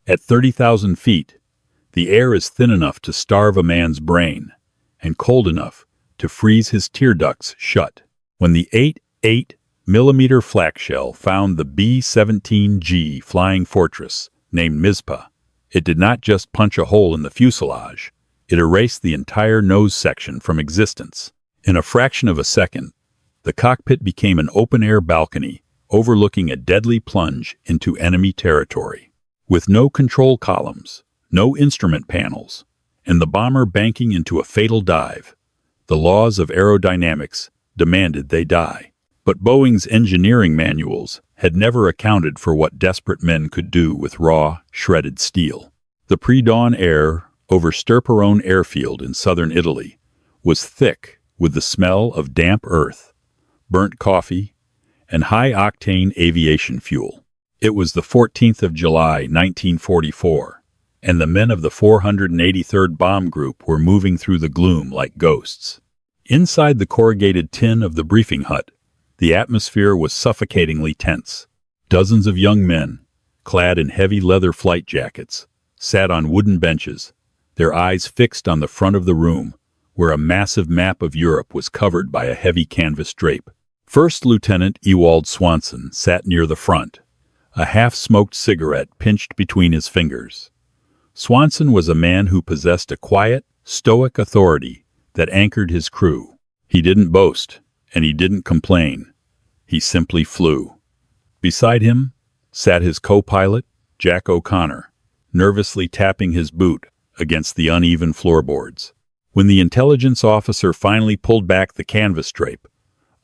At 30,000 feet, the air is thin enough to starve a man's brain and cold enough to freeze his tear ducts shut. When the 8.8mm flak shell found the B-17G flying fortress named Mizpah, it did not just punch a hole in the fuselage, it erased the entire nose section from existence. In a fraction of a second, the cockpit became an open-air balcony overlooking a deadly plunge into enemy territory. With no control columns, no instrument panels, and the bomber banking into a fatal dive, the laws of aerodynamics demanded they die. But Boeing's engineering manuals had never accounted for what desperate men could do with raw, shredded steel. The pre-dawn air over Sturparone airfield in southern Italy was thick with the smell of damp earth, burnt coffee, and high-octane aviation fuel. It was the 14th of July, 1944, and the men of the 483rd Bomb Group were moving through the gloom like ghosts. Inside the corrugated tin of the briefing hut, the atmosphere was suffocatingly tense. Dozens of young men, clad in heavy leather flight jackets, sat on wooden benches, their eyes fixed on the front of the room, where a massive map of Europe was covered by a heavy canvas drape. First Lieutenant Ewald Swanson sat near the front, a half-smoked cigarette pinched between his fingers. Swanson was a man who possessed a quiet, stoic authority that anchored his crew. He didn't boast, and he didn't complain. He simply flew. Beside him sat his co-pilot, Jack O'Connor, nervously tapping his boot against the uneven floorboards. When the intelligence officer finally pulled back the canvas drape,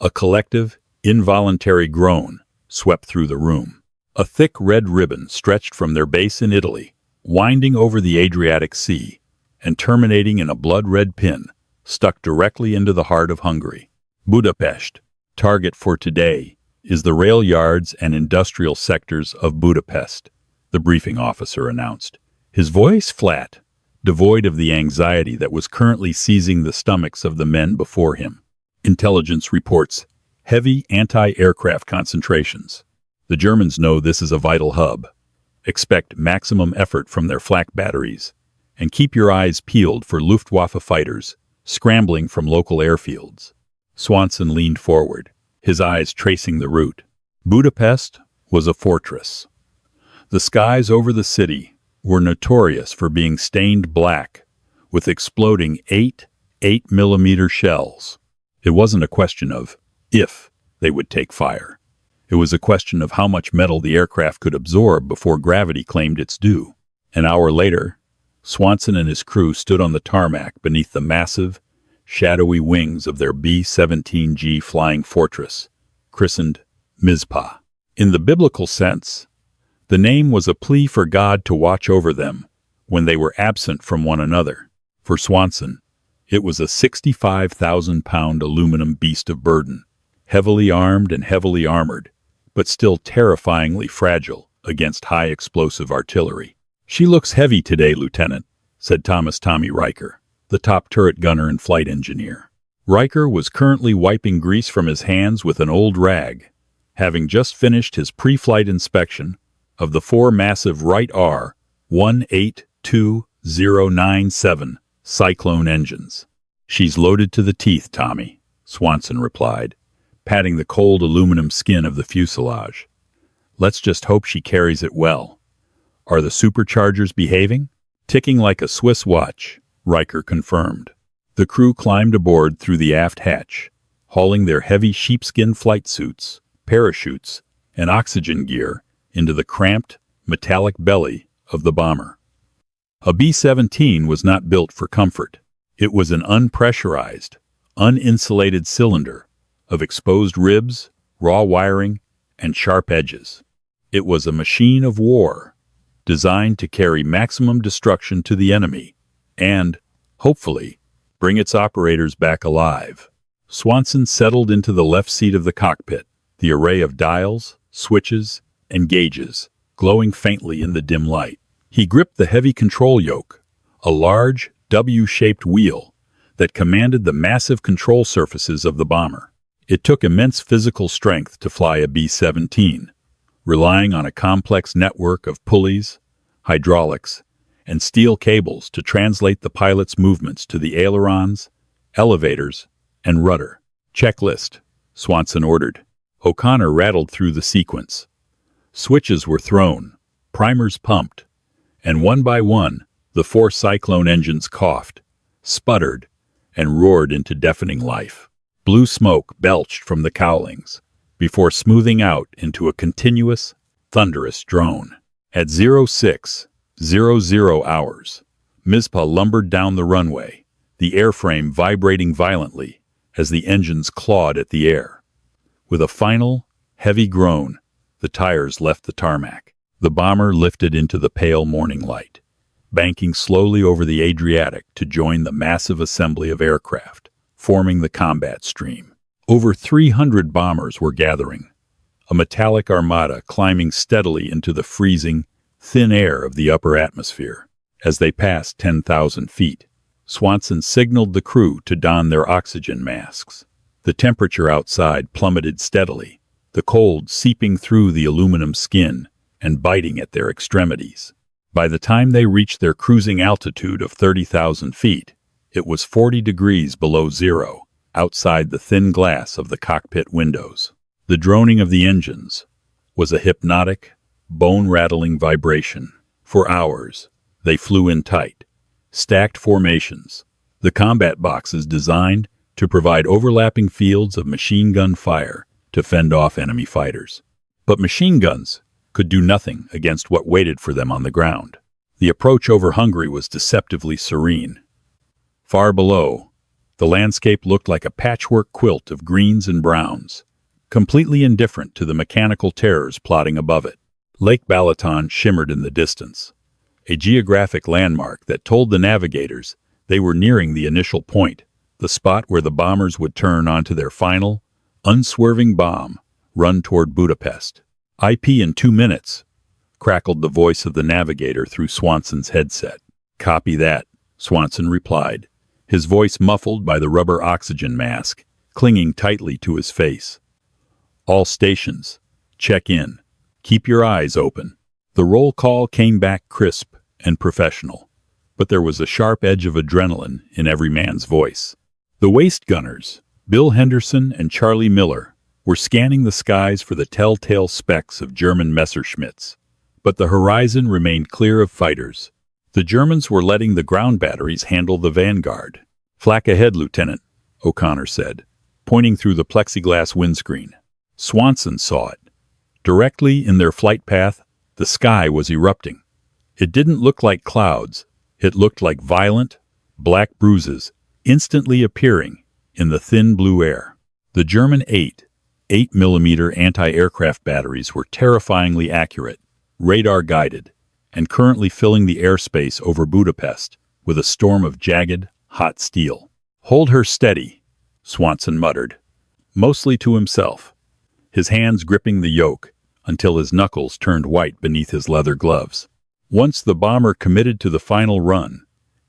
a collective, involuntary groan swept through the room. A thick red ribbon stretched from their base in Italy, winding over the Adriatic Sea, and terminating in a blood-red pin stuck directly into the heart of Hungary. Budapest, target for today, is the rail yards and industrial sectors of Budapest, the briefing officer announced, his voice flat, devoid of the anxiety that was currently seizing the stomachs of the men before him. Intelligence reports heavy anti-aircraft concentrations. The Germans know this is a vital hub. Expect maximum effort from their flak batteries, and keep your eyes peeled for Luftwaffe fighters scrambling from local airfields. Swanson leaned forward, his eyes tracing the route. Budapest was a fortress. The skies over the city were notorious for being stained black with exploding 8.8mm shells. It wasn't a question of if they would take fire. It was a question of how much metal the aircraft could absorb before gravity claimed its due. An hour later, Swanson and his crew stood on the tarmac beneath the massive, shadowy wings of their B-17G flying fortress, christened Mizpah. In the biblical sense, the name was a plea for God to watch over them when they were absent from one another. For Swanson, it was a 65,000-pound aluminum beast of burden, heavily armed and heavily armored, but still terrifyingly fragile against high-explosive artillery. "She looks heavy today, Lieutenant," said Thomas "Tommy" Riker, the top turret gunner and flight engineer. Riker was currently wiping grease from his hands with an old rag, having just finished his pre-flight inspection of the four massive Wright R-182097 Cyclone engines. "She's loaded to the teeth, Tommy," Swanson replied, patting the cold aluminum skin of the fuselage. "Let's just hope she carries it well. Are the superchargers behaving?" "Ticking like a Swiss watch," Riker confirmed. The crew climbed aboard through the aft hatch, hauling their heavy sheepskin flight suits, parachutes, and oxygen gear into the cramped, metallic belly of the bomber. A B-17 was not built for comfort. It was an unpressurized, uninsulated cylinder of exposed ribs, raw wiring, and sharp edges. It was a machine of war, designed to carry maximum destruction to the enemy and, hopefully, bring its operators back alive. Swanson settled into the left seat of the cockpit, the array of dials, switches, and gauges glowing faintly in the dim light. He gripped the heavy control yoke, a large, W-shaped wheel that commanded the massive control surfaces of the bomber. It took immense physical strength to fly a B-17, relying on a complex network of pulleys, hydraulics, and steel cables to translate the pilot's movements to the ailerons, elevators, and rudder. "Checklist," Swanson ordered. O'Connor rattled through the sequence. Switches were thrown, primers pumped, and one by one, the four Cyclone engines coughed, sputtered, and roared into deafening life. Blue smoke belched from the cowlings, before smoothing out into a continuous, thunderous drone. At 06:00 hours, Mizpah lumbered down the runway, the airframe vibrating violently as the engines clawed at the air. With a final, heavy groan, the tires left the tarmac. The bomber lifted into the pale morning light, banking slowly over the Adriatic to join the massive assembly of aircraft, forming the combat stream. Over 300 bombers were gathering, a metallic armada climbing steadily into the freezing, thin air of the upper atmosphere. As they passed 10,000 feet, Swanson signaled the crew to don their oxygen masks. The temperature outside plummeted steadily, the cold seeping through the aluminum skin and biting at their extremities. By the time they reached their cruising altitude of 30,000 feet, it was 40 degrees below zero outside the thin glass of the cockpit windows. The droning of the engines was a hypnotic, bone-rattling vibration. For hours, they flew in tight, stacked formations, the combat boxes designed to provide overlapping fields of machine gun fire to fend off enemy fighters. But machine guns could do nothing against what waited for them on the ground. The approach over Hungary was deceptively serene. Far below, the landscape looked like a patchwork quilt of greens and browns, completely indifferent to the mechanical terrors plotting above it. Lake Balaton shimmered in the distance, a geographic landmark that told the navigators they were nearing the initial point, the spot where the bombers would turn onto their final, unswerving bomb run toward Budapest. "IP in 2 minutes, crackled the voice of the navigator through Swanson's headset. "Copy that," Swanson replied, his voice muffled by the rubber oxygen mask clinging tightly to his face. "All stations, check in. Keep your eyes open." The roll call came back crisp and professional, but there was a sharp edge of adrenaline in every man's voice. The waist gunners, Bill Henderson and Charlie Miller, were scanning the skies for the telltale specks of German Messerschmitts, but the horizon remained clear of fighters. The Germans were letting the ground batteries handle the vanguard. "Flak ahead, Lieutenant," O'Connor said, pointing through the plexiglass windscreen. Swanson saw it. Directly in their flight path, the sky was erupting. It didn't look like clouds. It looked like violent, black bruises instantly appearing in the thin blue air. The German 8mm anti-aircraft batteries were terrifyingly accurate, radar-guided, and currently filling the airspace over Budapest with a storm of jagged, hot steel. "Hold her steady," Swanson muttered, mostly to himself, his hands gripping the yoke until his knuckles turned white beneath his leather gloves. Once the bomber committed to the final run,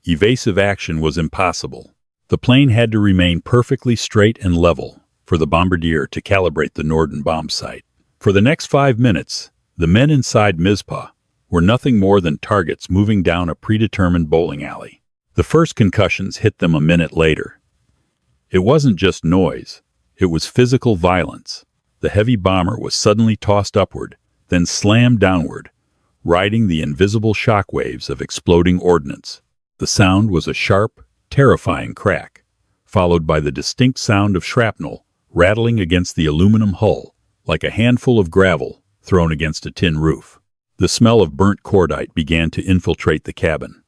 evasive action was impossible. The plane had to remain perfectly straight and level for the bombardier to calibrate the Norden bomb sight. For the next 5 minutes, the men inside Mizpah were nothing more than targets moving down a predetermined bowling alley. The first concussions hit them a minute later. It wasn't just noise, it was physical violence. The heavy bomber was suddenly tossed upward, then slammed downward, riding the invisible shock waves of exploding ordnance. The sound was a sharp, terrifying crack, followed by the distinct sound of shrapnel rattling against the aluminum hull like a handful of gravel thrown against a tin roof. The smell of burnt cordite began to infiltrate the cabin,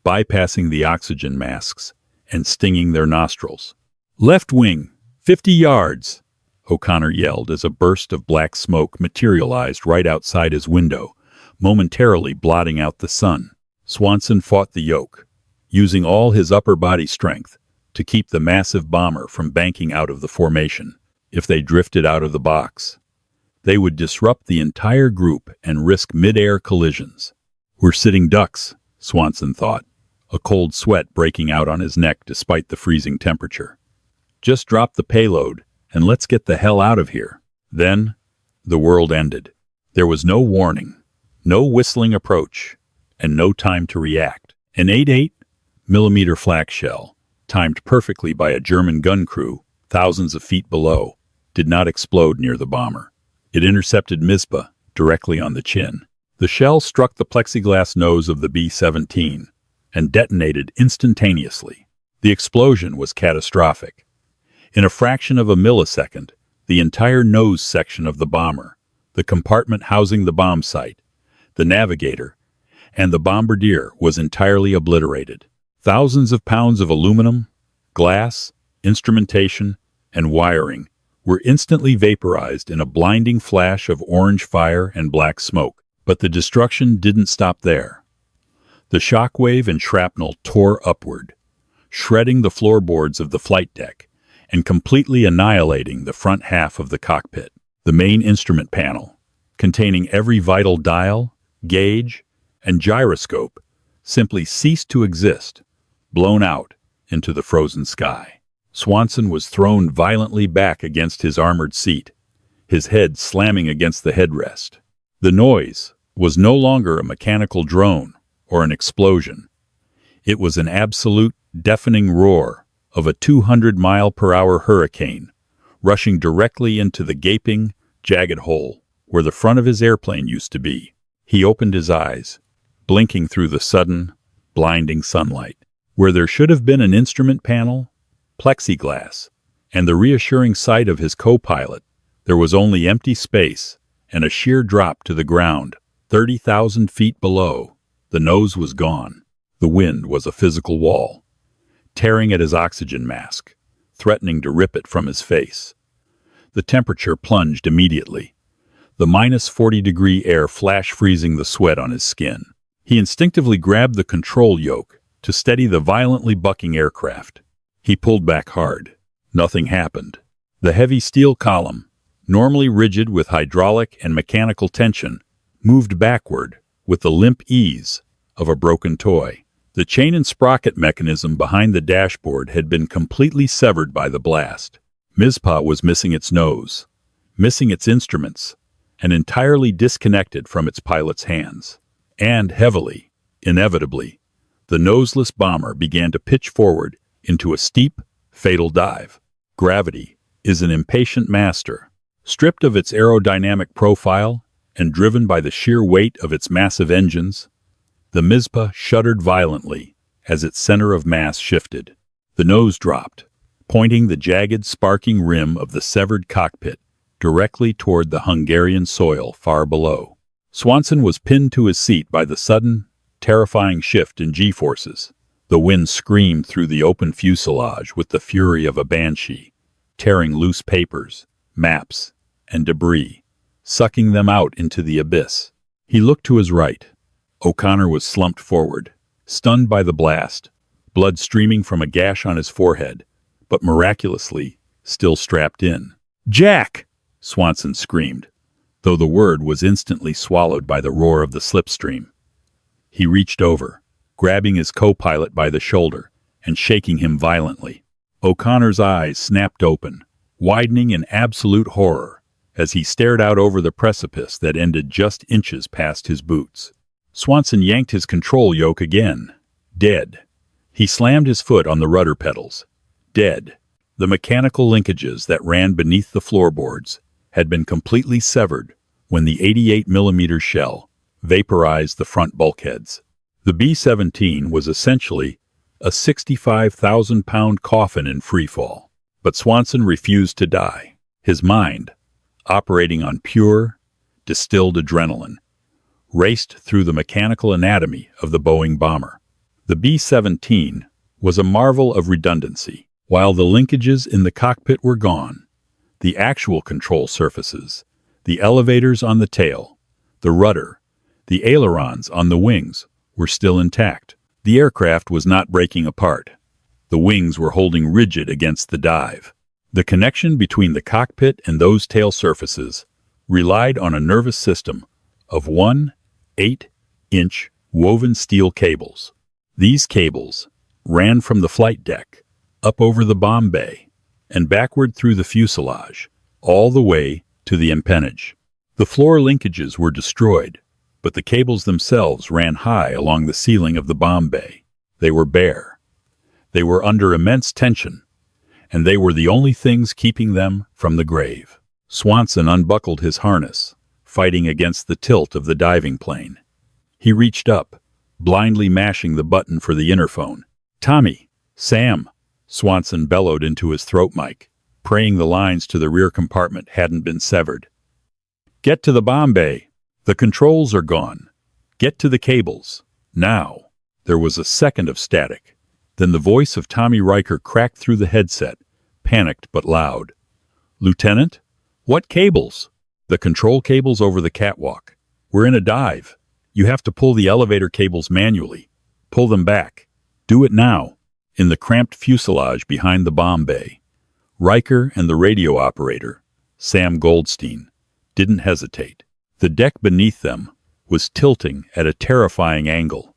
bypassing the oxygen masks and stinging their nostrils. "Left wing, 50 yards!" O'Connor yelled as a burst of black smoke materialized right outside his window, momentarily blotting out the sun. Swanson fought the yoke, using all his upper body strength to keep the massive bomber from banking out of the formation. If they drifted out of the box, they would disrupt the entire group and risk mid-air collisions. "We're sitting ducks," Swanson thought, a cold sweat breaking out on his neck despite the freezing temperature. "Just drop the payload and let's get the hell out of here." Then, the world ended. There was no warning, no whistling approach, and no time to react. An 88mm flak shell, timed perfectly by a German gun crew thousands of feet below, did not explode near the bomber. It intercepted Mizpah directly on the chin. The shell struck the plexiglass nose of the B-17 and detonated instantaneously. The explosion was catastrophic. In a fraction of a millisecond, the entire nose section of the bomber, the compartment housing the bomb site, the navigator, and the bombardier was entirely obliterated. Thousands of pounds of aluminum, glass, instrumentation, and wiring were instantly vaporized in a blinding flash of orange fire and black smoke. But the destruction didn't stop there. The shockwave and shrapnel tore upward, shredding the floorboards of the flight deck and completely annihilating the front half of the cockpit. The main instrument panel, containing every vital dial, gauge, and gyroscope, simply ceased to exist, blown out into the frozen sky. Swanson was thrown violently back against his armored seat, his head slamming against the headrest. The noise was no longer a mechanical drone or an explosion. It was an absolute, deafening roar of a 200-mile-per-hour hurricane rushing directly into the gaping, jagged hole where the front of his airplane used to be. He opened his eyes, blinking through the sudden, blinding sunlight. Where there should have been an instrument panel, plexiglass, and the reassuring sight of his co-pilot, there was only empty space and a sheer drop to the ground, 30,000 feet below. The nose was gone. The wind was a physical wall, tearing at his oxygen mask, threatening to rip it from his face. The temperature plunged immediately, the -40-degree air flash freezing the sweat on his skin. He instinctively grabbed the control yoke to steady the violently bucking aircraft. He pulled back hard. Nothing happened. The heavy steel column, normally rigid with hydraulic and mechanical tension, moved backward with the limp ease of a broken toy. The chain and sprocket mechanism behind the dashboard had been completely severed by the blast. Mizpah was missing its nose, missing its instruments, and entirely disconnected from its pilot's hands. And heavily, inevitably, the noseless bomber began to pitch forward into a steep, fatal dive. Gravity is an impatient master. Stripped of its aerodynamic profile and driven by the sheer weight of its massive engines, the Mizpah shuddered violently as its center of mass shifted. The nose dropped, pointing the jagged, sparking rim of the severed cockpit directly toward the Hungarian soil far below. Swanson was pinned to his seat by the sudden, terrifying shift in G-forces. The wind screamed through the open fuselage with the fury of a banshee, tearing loose papers, maps, and debris, sucking them out into the abyss. He looked to his right. O'Connor was slumped forward, stunned by the blast, blood streaming from a gash on his forehead, but miraculously still strapped in. "Jack!" Swanson screamed, though the word was instantly swallowed by the roar of the slipstream. He reached over, grabbing his co-pilot by the shoulder and shaking him violently. O'Connor's eyes snapped open, widening in absolute horror as he stared out over the precipice that ended just inches past his boots. Swanson yanked his control yoke again. Dead. He slammed his foot on the rudder pedals. Dead. The mechanical linkages that ran beneath the floorboards had been completely severed when the 88mm shell vaporized the front bulkheads. The B-17 was essentially a 65,000-pound coffin in freefall. But Swanson refused to die. His mind, operating on pure, distilled adrenaline, raced through the mechanical anatomy of the Boeing bomber. The B-17 was a marvel of redundancy. While the linkages in the cockpit were gone, the actual control surfaces, the elevators on the tail, the rudder, the ailerons on the wings were still intact. The aircraft was not breaking apart. The wings were holding rigid against the dive. The connection between the cockpit and those tail surfaces relied on a nervous system of 8-inch woven steel cables. These cables ran from the flight deck, up over the bomb bay, and backward through the fuselage, all the way to the empennage. The floor linkages were destroyed, but the cables themselves ran high along the ceiling of the bomb bay. They were bare. They were under immense tension, and they were the only things keeping them from the grave. Swanson unbuckled his harness, fighting against the tilt of the diving plane. He reached up, blindly mashing the button for the interphone. "Tommy! Sam!" Swanson bellowed into his throat mic, praying the lines to the rear compartment hadn't been severed. "Get to the bomb bay! The controls are gone! Get to the cables! Now!" There was a second of static. Then the voice of Tommy Riker cracked through the headset, panicked but loud. "Lieutenant? What cables?" "The control cables over the catwalk. We're in a dive. You have to pull the elevator cables manually. Pull them back. Do it now." In the cramped fuselage behind the bomb bay, Riker and the radio operator, Sam Goldstein, didn't hesitate. The deck beneath them was tilting at a terrifying angle,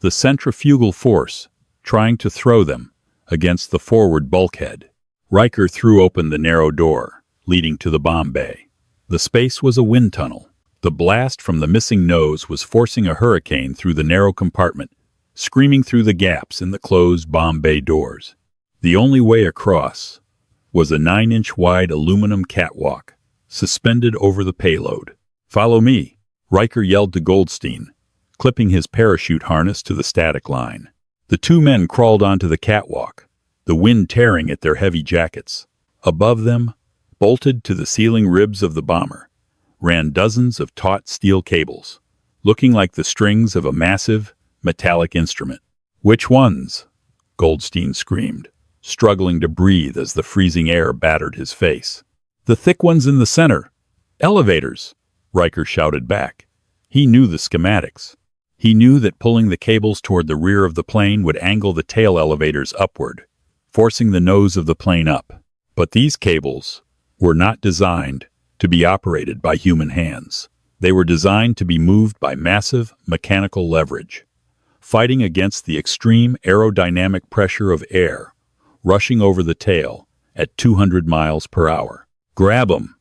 the centrifugal force trying to throw them against the forward bulkhead. Riker threw open the narrow door leading to the bomb bay. The space was a wind tunnel. The blast from the missing nose was forcing a hurricane through the narrow compartment, screaming through the gaps in the closed bomb bay doors. The only way across was a 9-inch wide aluminum catwalk, suspended over the payload. "Follow me," Riker yelled to Goldstein, clipping his parachute harness to the static line. The two men crawled onto the catwalk, the wind tearing at their heavy jackets. Above them, bolted to the ceiling ribs of the bomber, ran dozens of taut steel cables, looking like the strings of a massive, metallic instrument. "Which ones?" Goldstein screamed, struggling to breathe as the freezing air battered his face. "The thick ones in the center. Elevators," Riker shouted back. He knew the schematics. He knew that pulling the cables toward the rear of the plane would angle the tail elevators upward, forcing the nose of the plane up. But these cables were not designed to be operated by human hands. They were designed to be moved by massive mechanical leverage, fighting against the extreme aerodynamic pressure of air rushing over the tail at 200 miles per hour. "Grab 'em,"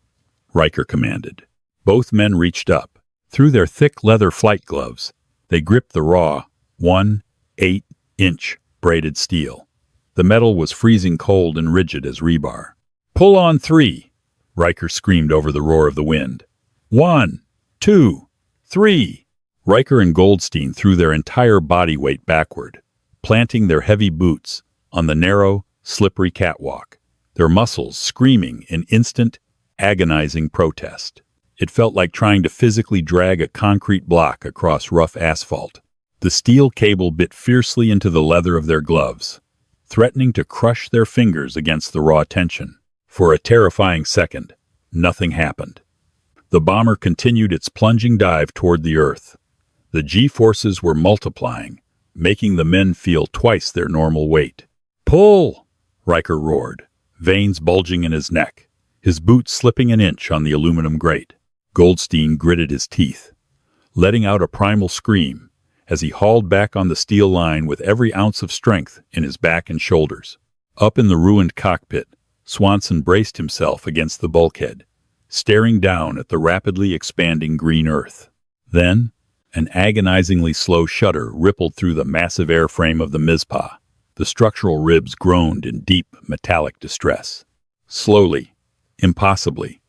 Riker commanded. Both men reached up. Through their thick leather flight gloves, they gripped the raw, 1/8-inch braided steel. The metal was freezing cold and rigid as rebar. "Pull on 3," Riker screamed over the roar of the wind. "1, 2, 3. Riker and Goldstein threw their entire body weight backward, planting their heavy boots on the narrow, slippery catwalk, their muscles screaming in instant, agonizing protest. It felt like trying to physically drag a concrete block across rough asphalt. The steel cable bit fiercely into the leather of their gloves, threatening to crush their fingers against the raw tension. For a terrifying second, nothing happened. The bomber continued its plunging dive toward the Earth. The G-forces were multiplying, making the men feel twice their normal weight. "Pull!" Riker roared, veins bulging in his neck, his boot slipping an inch on the aluminum grate. Goldstein gritted his teeth, letting out a primal scream as he hauled back on the steel line with every ounce of strength in his back and shoulders. Up in the ruined cockpit, Swanson braced himself against the bulkhead, staring down at the rapidly expanding green Earth. Then, an agonizingly slow shudder rippled through the massive airframe of the Mizpah. The structural ribs groaned in deep, metallic distress. Slowly, impossibly,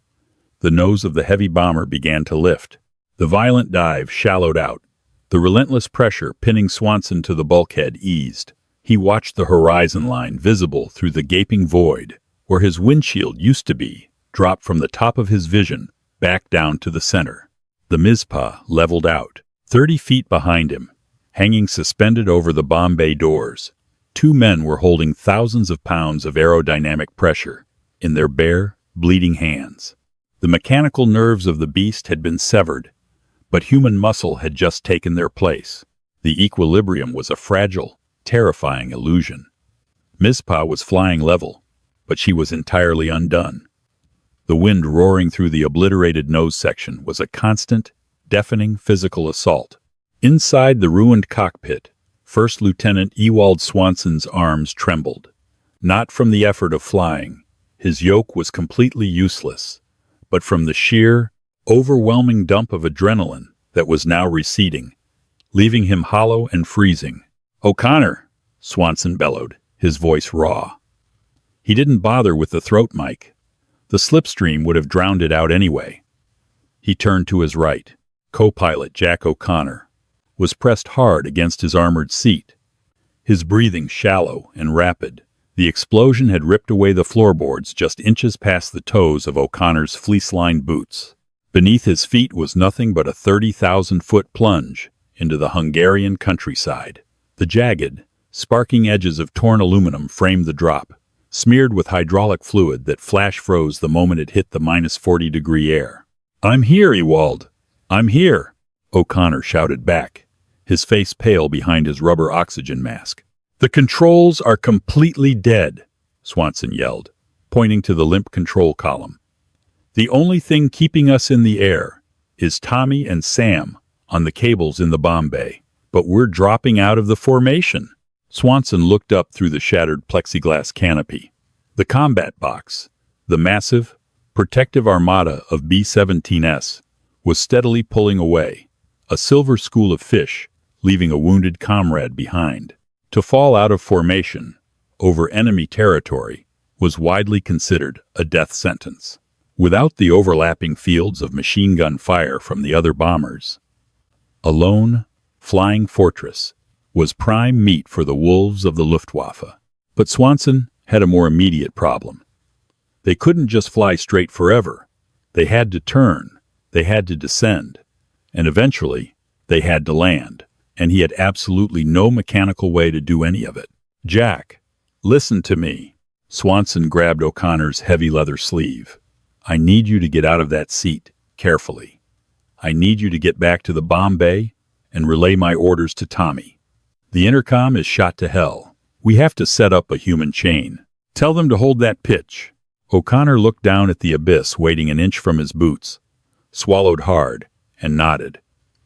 the nose of the heavy bomber began to lift. The violent dive shallowed out. The relentless pressure pinning Swanson to the bulkhead eased. He watched the horizon line visible through the gaping void, where his windshield used to be, drop from the top of his vision back down to the center. The Mizpah leveled out. 30 feet behind him, hanging suspended over the bomb bay doors, two men were holding thousands of pounds of aerodynamic pressure in their bare, bleeding hands. The mechanical nerves of the beast had been severed, but human muscle had just taken their place. The equilibrium was a fragile, terrifying illusion. Mizpah was flying level, but she was entirely undone. The wind roaring through the obliterated nose section was a constant, deafening physical assault. Inside the ruined cockpit, First Lieutenant Ewald Swanson's arms trembled. Not from the effort of flying, his yoke was completely useless, but from the sheer, overwhelming dump of adrenaline that was now receding, leaving him hollow and freezing. "O'Connor!" Swanson bellowed, his voice raw. He didn't bother with the throat mic. The slipstream would have drowned it out anyway. He turned to his right. Co-pilot Jack O'Connor was pressed hard against his armored seat, his breathing shallow and rapid. The explosion had ripped away the floorboards just inches past the toes of O'Connor's fleece-lined boots. Beneath his feet was nothing but a 30,000-foot plunge into the Hungarian countryside. The jagged, sparking edges of torn aluminum framed the drop, smeared with hydraulic fluid that flash froze the moment it hit the -40-degree air. "I'm here, Ewald! I'm here!" O'Connor shouted back, his face pale behind his rubber oxygen mask. "The controls are completely dead," Swanson yelled, pointing to the limp control column. "The only thing keeping us in the air is Tommy and Sam on the cables in the bomb bay, but we're dropping out of the formation." Swanson looked up through the shattered plexiglass canopy. The combat box, the massive, protective armada of B-17s, was steadily pulling away, a silver school of fish, leaving a wounded comrade behind. To fall out of formation, over enemy territory, was widely considered a death sentence. Without the overlapping fields of machine gun fire from the other bombers, a lone, flying fortress was prime meat for the wolves of the Luftwaffe. But Swanson had a more immediate problem. They couldn't just fly straight forever. They had to turn, they had to descend, and eventually they had to land, and he had absolutely no mechanical way to do any of it. "Jack, listen to me." Swanson grabbed O'Connor's heavy leather sleeve. "I need you to get out of that seat, carefully. I need you to get back to the bomb bay and relay my orders to Tommy. The intercom is shot to hell. We have to set up a human chain. Tell them to hold that pitch." O'Connor looked down at the abyss waiting an inch from his boots, swallowed hard, and nodded.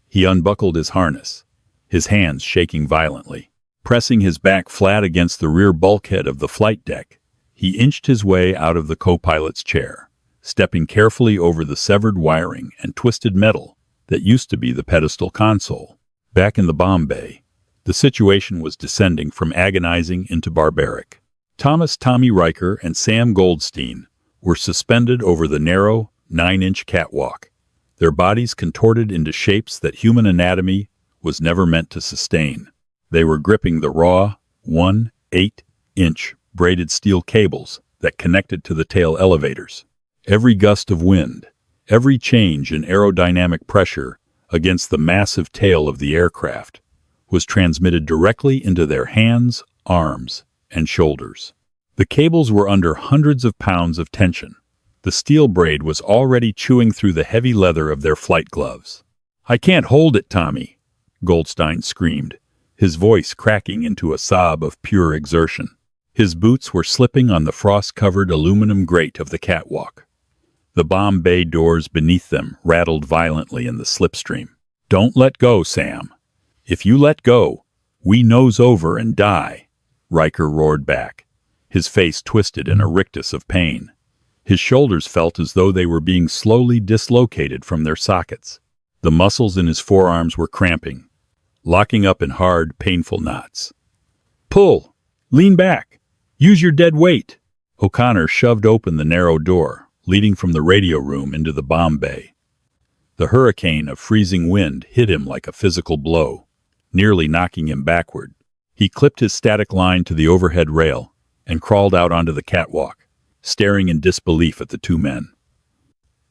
He unbuckled his harness, his hands shaking violently. Pressing his back flat against the rear bulkhead of the flight deck, he inched his way out of the co-pilot's chair, stepping carefully over the severed wiring and twisted metal that used to be the pedestal console. Back in the bomb bay, the situation was descending from agonizing into barbaric. Thomas "Tommy" Riker and Sam Goldstein were suspended over the narrow, 9-inch catwalk, their bodies contorted into shapes that human anatomy was never meant to sustain. They were gripping the raw, 1/8-inch braided steel cables that connected to the tail elevators. Every gust of wind, every change in aerodynamic pressure against the massive tail of the aircraft was transmitted directly into their hands, arms, and shoulders. The cables were under hundreds of pounds of tension. The steel braid was already chewing through the heavy leather of their flight gloves. "I can't hold it, Tommy," Goldstein screamed, his voice cracking into a sob of pure exertion. His boots were slipping on the frost-covered aluminum grate of the catwalk. The bomb bay doors beneath them rattled violently in the slipstream. "Don't let go, Sam. If you let go, we nose over and die," Riker roared back, his face twisted in a rictus of pain. His shoulders felt as though they were being slowly dislocated from their sockets. The muscles in his forearms were cramping, locking up in hard, painful knots. "Pull! Lean back! Use your dead weight!" O'Connor shoved open the narrow door, leading from the radio room into the bomb bay. The hurricane of freezing wind hit him like a physical blow, nearly knocking him backward. He clipped his static line to the overhead rail and crawled out onto the catwalk, staring in disbelief at the two men.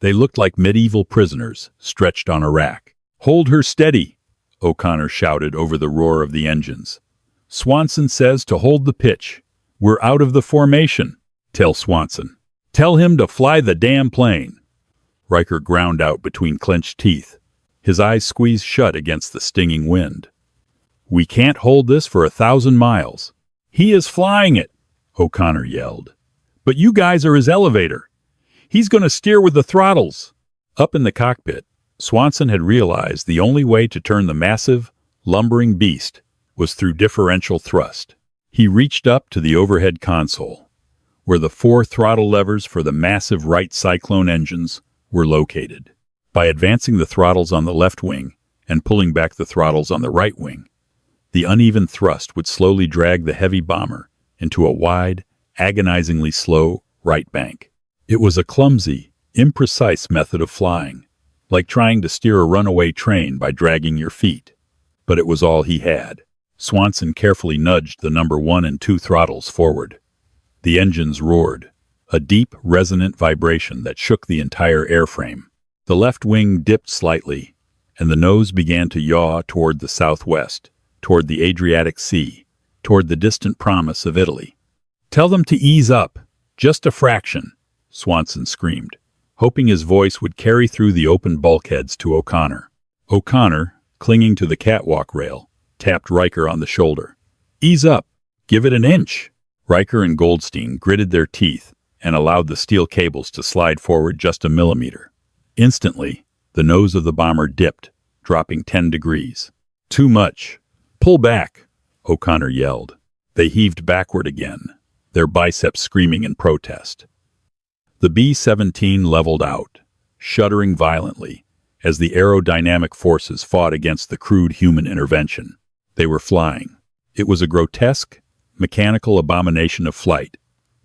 They looked like medieval prisoners stretched on a rack. "Hold her steady," O'Connor shouted over the roar of the engines. "Swanson says to hold the pitch. We're out of the formation. Tell Swanson. Tell him to fly the damn plane." Riker ground out between clenched teeth, his eyes squeezed shut against the stinging wind. "We can't hold this for 1,000 miles. He is flying it," O'Connor yelled. "But you guys are his elevator. He's going to steer with the throttles." Up in the cockpit, Swanson had realized the only way to turn the massive, lumbering beast was through differential thrust. He reached up to the overhead console, where the 4 throttle levers for the massive Wright Cyclone engines were located. By advancing the throttles on the left wing, and pulling back the throttles on the right wing. The uneven thrust would slowly drag the heavy bomber into a wide, agonizingly slow right bank. It was a clumsy, imprecise method of flying, like trying to steer a runaway train by dragging your feet. But it was all he had. Swanson carefully nudged the number 1 and 2 throttles forward. The engines roared, a deep, resonant vibration that shook the entire airframe. The left wing dipped slightly, and the nose began to yaw toward the southwest, toward the Adriatic Sea, toward the distant promise of Italy. "Tell them to ease up, just a fraction," Swanson screamed, hoping his voice would carry through the open bulkheads to O'Connor. O'Connor, clinging to the catwalk rail, tapped Riker on the shoulder. "Ease up. Give it an inch." Riker and Goldstein gritted their teeth and allowed the steel cables to slide forward just a millimeter. Instantly, the nose of the bomber dipped, dropping 10 degrees. "Too much. Pull back," O'Connor yelled. They heaved backward again, their biceps screaming in protest. The B-17 leveled out, shuddering violently, as the aerodynamic forces fought against the crude human intervention. They were flying. It was a grotesque, mechanical abomination of flight,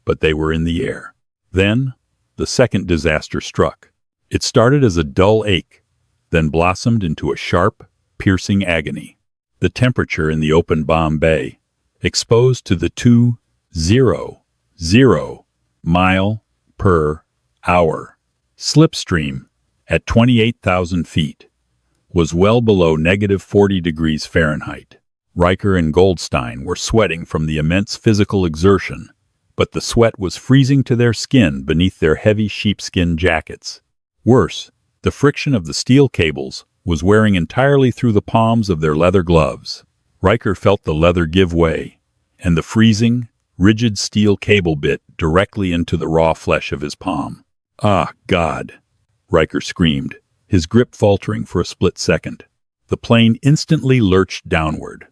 but they were in the air. Then, the second disaster struck. It started as a dull ache, then blossomed into a sharp, piercing agony. The temperature in the open bomb bay, exposed to the 200 mile per hour slipstream at 28,000 feet, was well below -40 degrees Fahrenheit. Riker and Goldstein were sweating from the immense physical exertion, but the sweat was freezing to their skin beneath their heavy sheepskin jackets. Worse, the friction of the steel cables was wearing entirely through the palms of their leather gloves. Riker felt the leather give way, and the freezing, rigid steel cable bit directly into the raw flesh of his palm. "Ah, God!" Riker screamed, his grip faltering for a split second. The plane instantly lurched downward,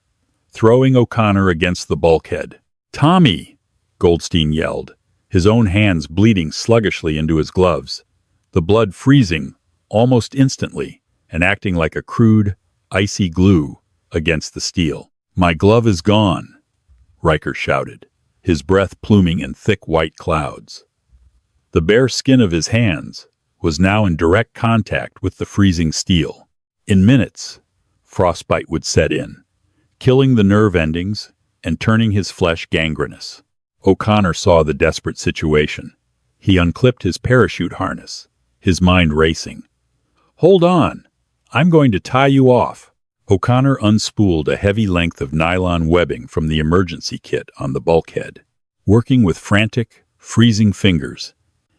throwing O'Connor against the bulkhead. "Tommy!" Goldstein yelled, his own hands bleeding sluggishly into his gloves, the blood freezing almost instantly and acting like a crude, icy glue against the steel. "My glove is gone," Riker shouted, his breath pluming in thick white clouds. The bare skin of his hands was now in direct contact with the freezing steel. In minutes, frostbite would set in, killing the nerve endings and turning his flesh gangrenous. O'Connor saw the desperate situation. He unclipped his parachute harness, his mind racing. "Hold on, I'm going to tie you off." O'Connor unspooled a heavy length of nylon webbing from the emergency kit on the bulkhead. Working with frantic, freezing fingers,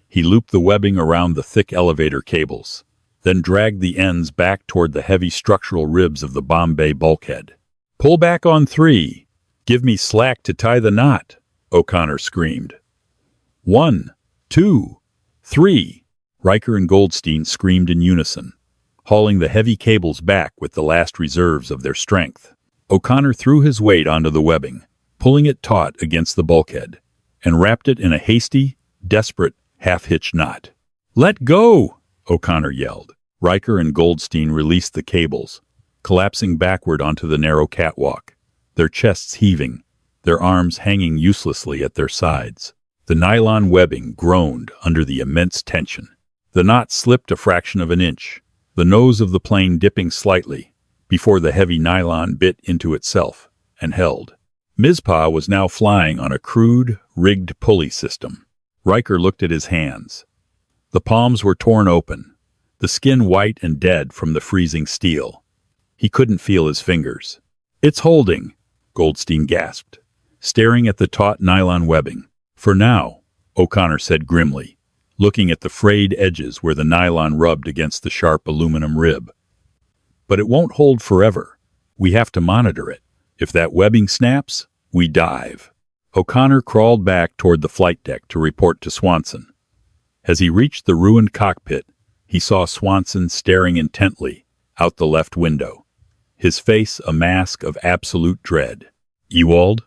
he looped the webbing around the thick elevator cables, then dragged the ends back toward the heavy structural ribs of the bomb bay bulkhead. "Pull back on 3. Give me slack to tie the knot," O'Connor screamed. 1, 2, 3. Riker and Goldstein screamed in unison, hauling the heavy cables back with the last reserves of their strength. O'Connor threw his weight onto the webbing, pulling it taut against the bulkhead, and wrapped it in a hasty, desperate, half-hitch knot. "Let go!" O'Connor yelled. Riker and Goldstein released the cables, collapsing backward onto the narrow catwalk, their chests heaving, their arms hanging uselessly at their sides. The nylon webbing groaned under the immense tension. The knot slipped a fraction of an inch, the nose of the plane dipping slightly, before the heavy nylon bit into itself and held. Mizpah was now flying on a crude, rigged pulley system. Riker looked at his hands. The palms were torn open, the skin white and dead from the freezing steel. He couldn't feel his fingers. "It's holding," Goldstein gasped, staring at the taut nylon webbing. "For now," O'Connor said grimly, looking at the frayed edges where the nylon rubbed against the sharp aluminum rib. "But it won't hold forever. We have to monitor it. If that webbing snaps, we dive." O'Connor crawled back toward the flight deck to report to Swanson. As he reached the ruined cockpit, he saw Swanson staring intently out the left window, his face a mask of absolute dread. "Ewald?"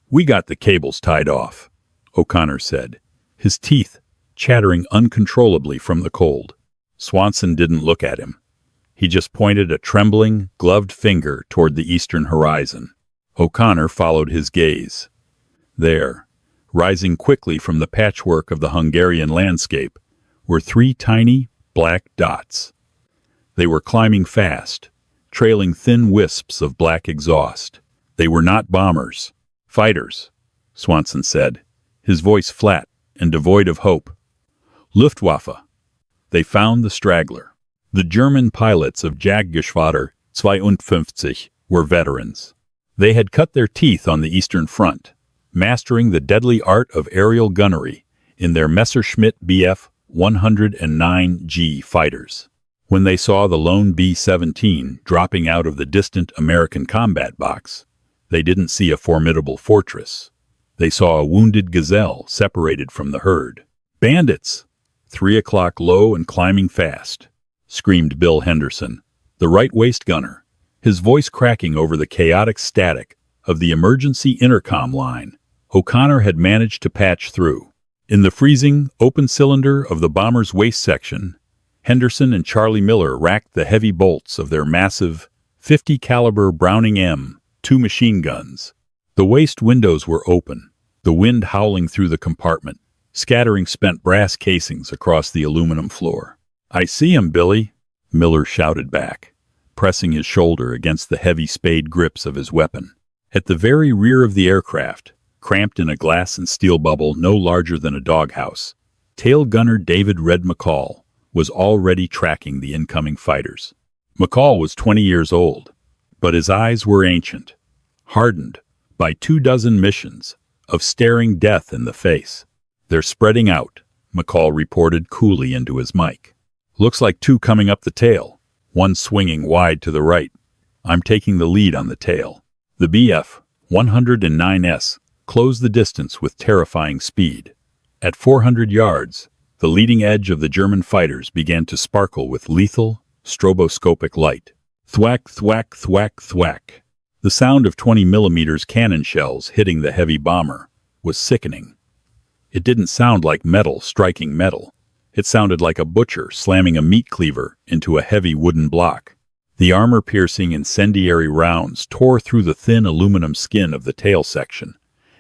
"We got the cables tied off," O'Connor said, his teeth chattering uncontrollably from the cold. Swanson didn't look at him. He just pointed a trembling, gloved finger toward the eastern horizon. O'Connor followed his gaze. There, rising quickly from the patchwork of the Hungarian landscape, were three tiny, black dots. They were climbing fast, trailing thin wisps of black exhaust. They were not bombers. Fighters, Swanson said, his voice flat and devoid of hope. Luftwaffe. They found the straggler. The German pilots of Jagdgeschwader 52 were veterans. They had cut their teeth on the Eastern Front, mastering the deadly art of aerial gunnery in their Messerschmitt Bf 109G fighters. When they saw the lone B-17 dropping out of the distant American combat box, they didn't see a formidable fortress. They saw a wounded gazelle separated from the herd. "Bandits! 3 o'clock low and climbing fast," screamed Bill Henderson, the right waist gunner, his voice cracking over the chaotic static of the emergency intercom line O'Connor had managed to patch through. In the freezing, open cylinder of the bomber's waist section, Henderson and Charlie Miller racked the heavy bolts of their massive 50 caliber Browning M2 machine guns. The waist windows were open, the wind howling through the compartment, scattering spent brass casings across the aluminum floor. "I see him, Billy," Miller shouted back, pressing his shoulder against the heavy spade grips of his weapon. At the very rear of the aircraft, cramped in a glass and steel bubble no larger than a doghouse, tail gunner David "Red" McCall was already tracking the incoming fighters. McCall was 20 years old, but his eyes were ancient, hardened by 24 missions of staring death in the face. "They're spreading out," McCall reported coolly into his mic. "Looks like two coming up the tail, one swinging wide to the right. I'm taking the lead on the tail." The Bf 109S closed the distance with terrifying speed. At 400 yards, the leading edge of the German fighters began to sparkle with lethal, stroboscopic light. Thwack, thwack, thwack, thwack. The sound of 20mm cannon shells hitting the heavy bomber was sickening. It didn't sound like metal striking metal. It sounded like a butcher slamming a meat cleaver into a heavy wooden block. The armor-piercing incendiary rounds tore through the thin aluminum skin of the tail section,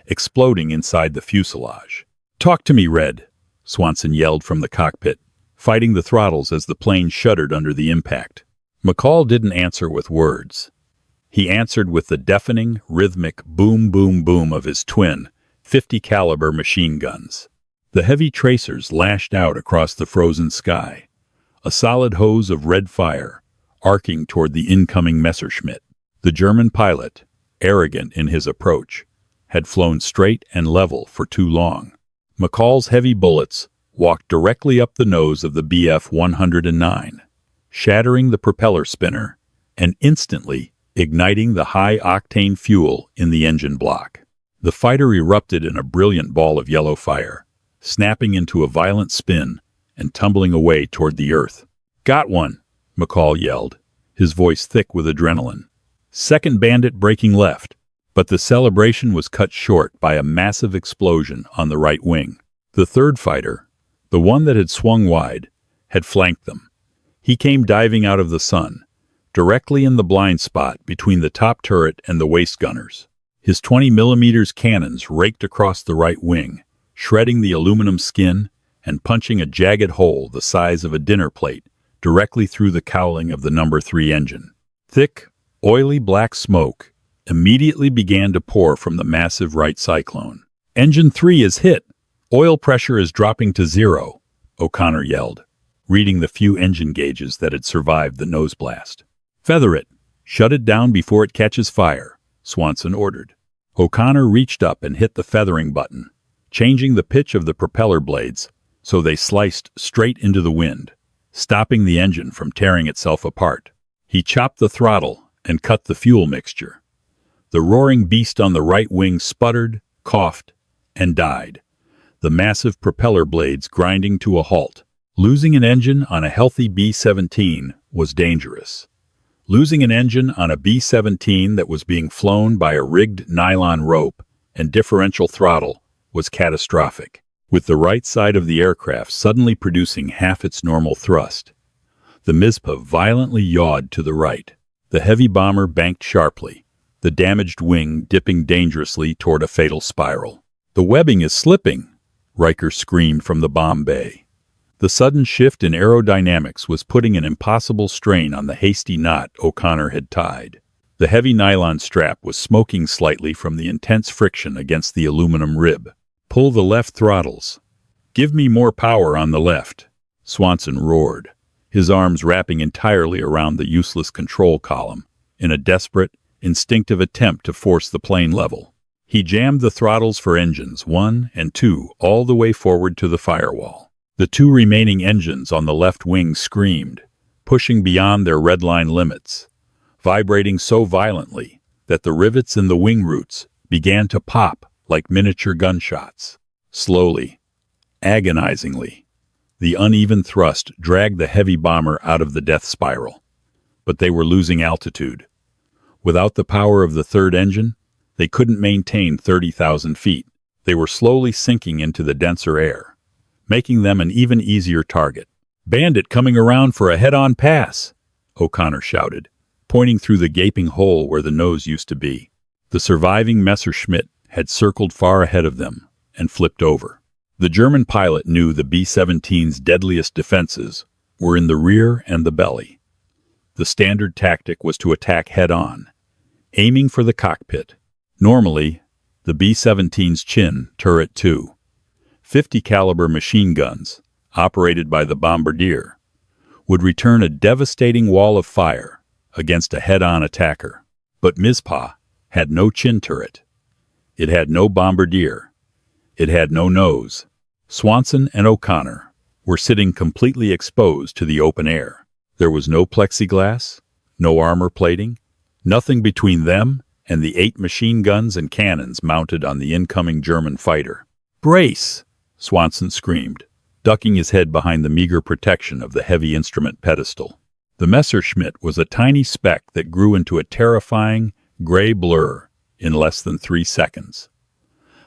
exploding inside the fuselage. "Talk to me, Red," Swanson yelled from the cockpit, fighting the throttles as the plane shuddered under the impact. McCall didn't answer with words. He answered with the deafening, rhythmic boom, boom, boom of his twin 50 caliber machine guns. The heavy tracers lashed out across the frozen sky, a solid hose of red fire arcing toward the incoming Messerschmitt. The German pilot, arrogant in his approach, had flown straight and level for too long. McCall's heavy bullets walked directly up the nose of the Bf 109, shattering the propeller spinner and instantly igniting the high-octane fuel in the engine block. The fighter erupted in a brilliant ball of yellow fire, snapping into a violent spin and tumbling away toward the earth. "Got one," McCall yelled, his voice thick with adrenaline. Second bandit breaking left, but the celebration was cut short by a massive explosion on the right wing. The third fighter, the one that had swung wide, had flanked them. He came diving out of the sun, directly in the blind spot between the top turret and the waist gunners. His 20mm cannons raked across the right wing, shredding the aluminum skin and punching a jagged hole the size of a dinner plate directly through the cowling of the No. 3 engine. Thick, oily black smoke immediately began to pour from the massive right cyclone. "Engine 3 is hit. Oil pressure is dropping to 0, O'Connor yelled, reading the few engine gauges that had survived the nose blast. "Feather it. Shut it down before it catches fire," Swanson ordered. O'Connor reached up and hit the feathering button, changing the pitch of the propeller blades so they sliced straight into the wind, stopping the engine from tearing itself apart. He chopped the throttle and cut the fuel mixture. The roaring beast on the right wing sputtered, coughed, and died, the massive propeller blades grinding to a halt. Losing an engine on a healthy B-17 was dangerous. Losing an engine on a B-17 that was being flown by a rigged nylon rope and differential throttle was catastrophic, with the right side of the aircraft suddenly producing half its normal thrust. The Mizpah violently yawed to the right. The heavy bomber banked sharply, the damaged wing dipping dangerously toward a fatal spiral. "The webbing is slipping," Riker screamed from the bomb bay. The sudden shift in aerodynamics was putting an impossible strain on the hasty knot O'Connor had tied. The heavy nylon strap was smoking slightly from the intense friction against the aluminum rib. "Pull the left throttles. Give me more power on the left," Swanson roared, his arms wrapping entirely around the useless control column in a desperate, instinctive attempt to force the plane level. He jammed the throttles for engines 1 and 2 all the way forward to the firewall. The 2 remaining engines on the left wing screamed, pushing beyond their redline limits, vibrating so violently that the rivets in the wing roots began to pop like miniature gunshots. Slowly, agonizingly, the uneven thrust dragged the heavy bomber out of the death spiral. But they were losing altitude. Without the power of the third engine, they couldn't maintain 30,000 feet. They were slowly sinking into the denser air, making them an even easier target. "Bandit coming around for a head-on pass," O'Connor shouted, pointing through the gaping hole where the nose used to be. The surviving Messerschmitt had circled far ahead of them and flipped over. The German pilot knew the B-17's deadliest defenses were in the rear and the belly. The standard tactic was to attack head-on, aiming for the cockpit. Normally, the B-17's chin turret 2, 50 caliber machine guns, operated by the bombardier, would return a devastating wall of fire against a head-on attacker. But Mizpah had no chin turret. It had no bombardier. It had no nose. Swanson and O'Connor were sitting completely exposed to the open air. There was no plexiglass, no armor plating, nothing between them and the 8 machine guns and cannons mounted on the incoming German fighter. "Brace!" Swanson screamed, ducking his head behind the meager protection of the heavy instrument pedestal. The Messerschmitt was a tiny speck that grew into a terrifying, gray blur in less than 3 seconds.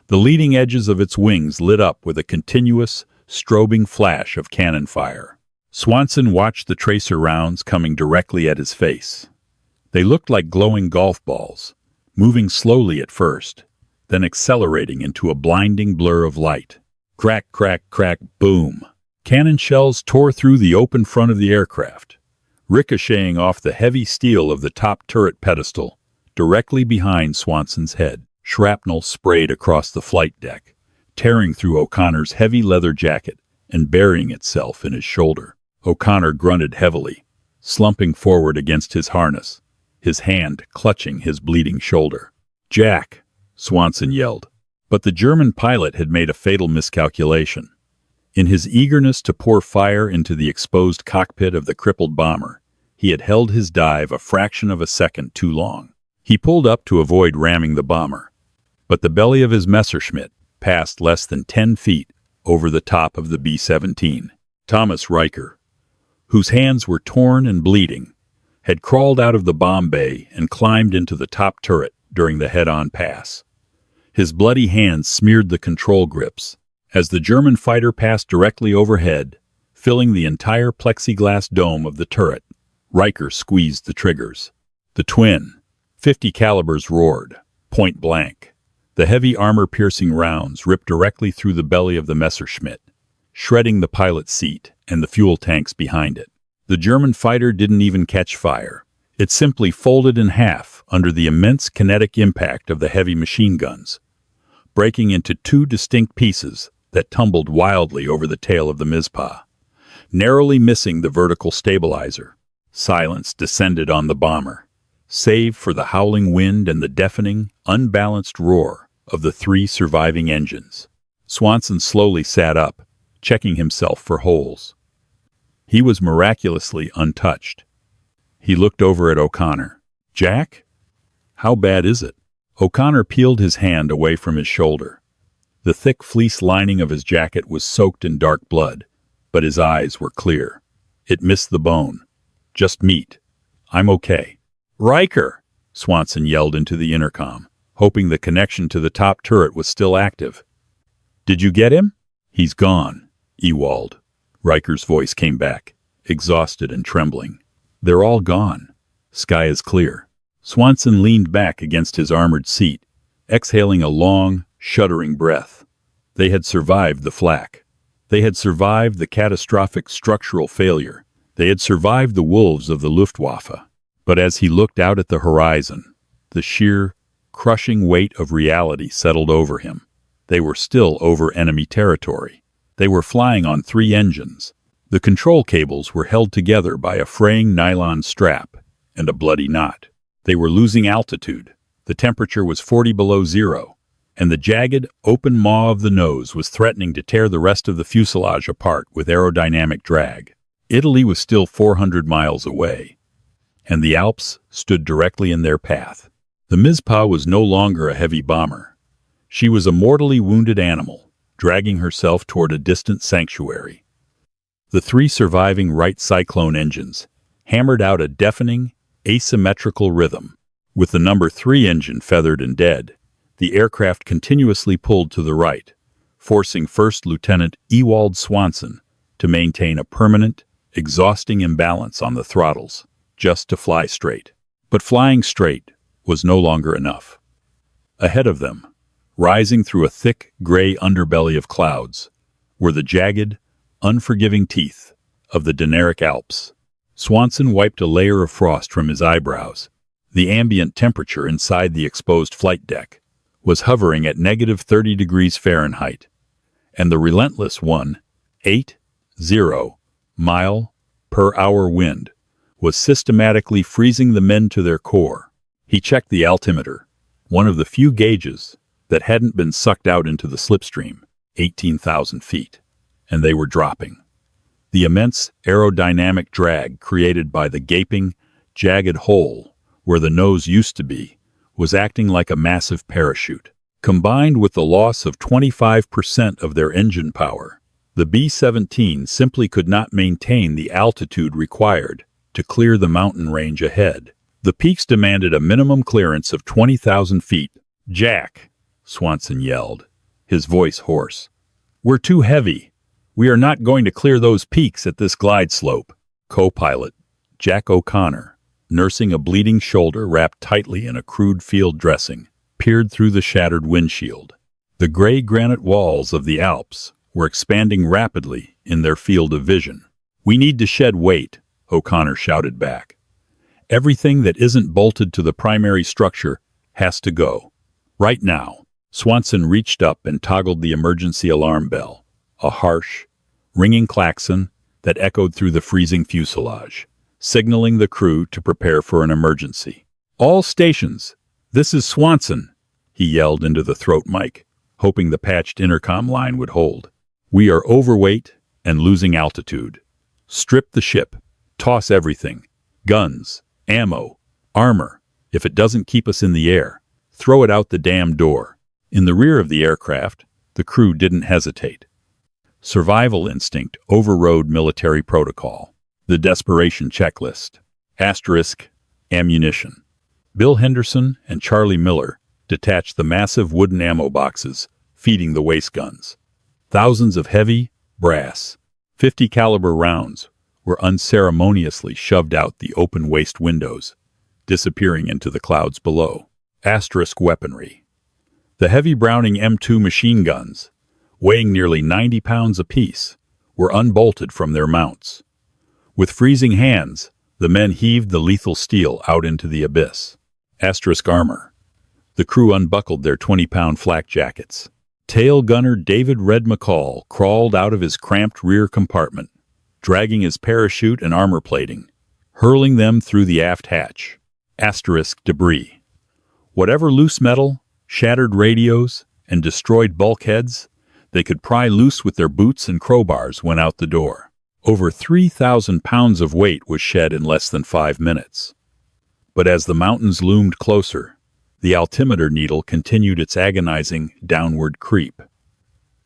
The leading edges of its wings lit up with a continuous, strobing flash of cannon fire. Swanson watched the tracer rounds coming directly at his face. They looked like glowing golf balls, moving slowly at first, then accelerating into a blinding blur of light. Crack, crack, crack, boom. Cannon shells tore through the open front of the aircraft, ricocheting off the heavy steel of the top turret pedestal directly behind Swanson's head. Shrapnel sprayed across the flight deck, tearing through O'Connor's heavy leather jacket and burying itself in his shoulder. O'Connor grunted heavily, slumping forward against his harness, his hand clutching his bleeding shoulder. "Jack!" Swanson yelled. But the German pilot had made a fatal miscalculation. In his eagerness to pour fire into the exposed cockpit of the crippled bomber, he had held his dive a fraction of a second too long. He pulled up to avoid ramming the bomber, but the belly of his Messerschmitt passed less than 10 feet over the top of the B-17. Thomas Riker, whose hands were torn and bleeding, had crawled out of the bomb bay and climbed into the top turret during the head-on pass. His bloody hands smeared the control grips. As the German fighter passed directly overhead, filling the entire plexiglass dome of the turret, Riker squeezed the triggers. The twin 50 calibers roared, point blank. The heavy armor-piercing rounds ripped directly through the belly of the Messerschmitt, shredding the pilot's seat and the fuel tanks behind it. The German fighter didn't even catch fire. It simply folded in half under the immense kinetic impact of the heavy machine guns, breaking into 2 distinct pieces that tumbled wildly over the tail of the Mizpah, narrowly missing the vertical stabilizer. Silence descended on the bomber, save for the howling wind and the deafening, unbalanced roar of the 3 surviving engines. Swanson slowly sat up, checking himself for holes. He was miraculously untouched. He looked over at O'Connor. "Jack? How bad is it?" O'Connor peeled his hand away from his shoulder. The thick fleece lining of his jacket was soaked in dark blood, but his eyes were clear. "It missed the bone. Just meat. I'm okay." "Riker!" Swanson yelled into the intercom, hoping the connection to the top turret was still active. "Did you get him?" "He's gone," Ewald. Riker's voice came back. exhausted and trembling. They're all gone. Sky is clear. Swanson leaned back against his armored seat, exhaling a long, shuddering breath. They had survived the flak. They had survived the catastrophic structural failure. They had survived the wolves of the Luftwaffe. But as he looked out at the horizon, the sheer, crushing weight of reality settled over him. They were still over enemy territory. They were flying on 3 engines. The control cables were held together by a fraying nylon strap and a bloody knot. They were losing altitude. The temperature was 40 below zero, and the jagged, open maw of the nose was threatening to tear the rest of the fuselage apart with aerodynamic drag. Italy was still 400 miles away, and the Alps stood directly in their path. The Mizpah was no longer a heavy bomber. She was a mortally wounded animal, dragging herself toward a distant sanctuary. The 3 surviving Wright Cyclone engines hammered out a deafening, asymmetrical rhythm. With the number 3 engine feathered and dead, the aircraft continuously pulled to the right, forcing First Lieutenant Ewald Swanson to maintain a permanent, exhausting imbalance on the throttles, just to fly straight. But flying straight was no longer enough. Ahead of them, rising through a thick, gray underbelly of clouds, were the jagged, unforgiving teeth of the Dinaric Alps. Swanson wiped a layer of frost from his eyebrows. The ambient temperature inside the exposed flight deck was hovering at negative 30 degrees Fahrenheit, and the relentless 180 mile-per-hour wind was systematically freezing the men to their core. He checked the altimeter, one of the few gauges that hadn't been sucked out into the slipstream, 18,000 feet, and they were dropping. The immense aerodynamic drag created by the gaping, jagged hole where the nose used to be was acting like a massive parachute. Combined with the loss of 25% of their engine power, the B-17 simply could not maintain the altitude required to clear the mountain range ahead. The peaks demanded a minimum clearance of 20,000 feet. "Jack," Swanson yelled, his voice hoarse. "We're too heavy. We are not going to clear those peaks at this glide slope." Co-pilot Jack O'Connor, nursing a bleeding shoulder wrapped tightly in a crude field dressing, peered through the shattered windshield. The gray granite walls of the Alps were expanding rapidly in their field of vision. "We need to shed weight," O'Connor shouted back. "Everything that isn't bolted to the primary structure has to go. Right now." Swanson reached up and toggled the emergency alarm bell, a harsh, ringing klaxon that echoed through the freezing fuselage, signaling the crew to prepare for an emergency. "All stations, this is Swanson," he yelled into the throat mic, hoping the patched intercom line would hold. "We are overweight and losing altitude. Strip the ship. Toss everything. Guns, ammo, armor. If it doesn't keep us in the air, throw it out the damn door." In the rear of the aircraft, the crew didn't hesitate. Survival instinct overrode military protocol. The desperation checklist. Asterisk, ammunition. Bill Henderson and Charlie Miller detached the massive wooden ammo boxes, feeding the waist guns. Thousands of heavy, brass, .50 caliber rounds were unceremoniously shoved out the open waist windows, disappearing into the clouds below. Asterisk weaponry. The heavy Browning M2 machine guns, weighing nearly 90 pounds apiece, were unbolted from their mounts. With freezing hands, the men heaved the lethal steel out into the abyss. Asterisk armor. The crew unbuckled their 20-pound flak jackets. Tail gunner David Red McCall crawled out of his cramped rear compartment, dragging his parachute and armor plating, hurling them through the aft hatch. Asterisk debris. Whatever loose metal, shattered radios, and destroyed bulkheads they could pry loose with their boots and crowbars went out the door. Over 3,000 pounds of weight was shed in less than 5 minutes. But as the mountains loomed closer, the altimeter needle continued its agonizing downward creep.